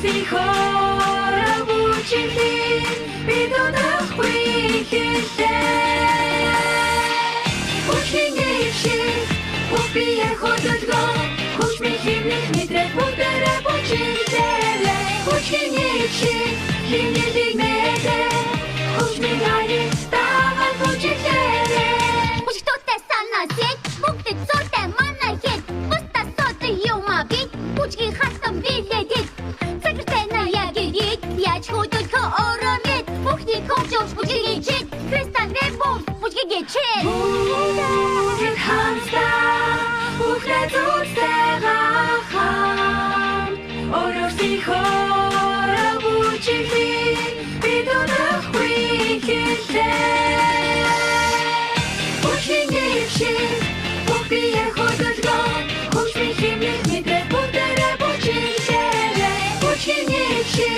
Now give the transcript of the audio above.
всіх робочих днів бідонах вихідне. Uśmiechnięci, upije chodząc go, uśmiechniętych nie trefu rebocich dziele. Uśmiechnięci, nie dygmete, uśmiechani stawać bocich dziele. Uși toate sana zet, puncte sote mana het, pusta sote eu ma bit, puci hastam bile dit. Secretena ja gerit, piać chodot ko oromit, puchni koczos puci gecit, Kristan rebos puci gecit. Будет хамста, ухнет устерахам, оров всіх робочих днів бідонах вихідне. Uśmiechnięci, upije chodząc go, uśmiechniętych nie trefu rebocich dziele. Uśmiechnięci,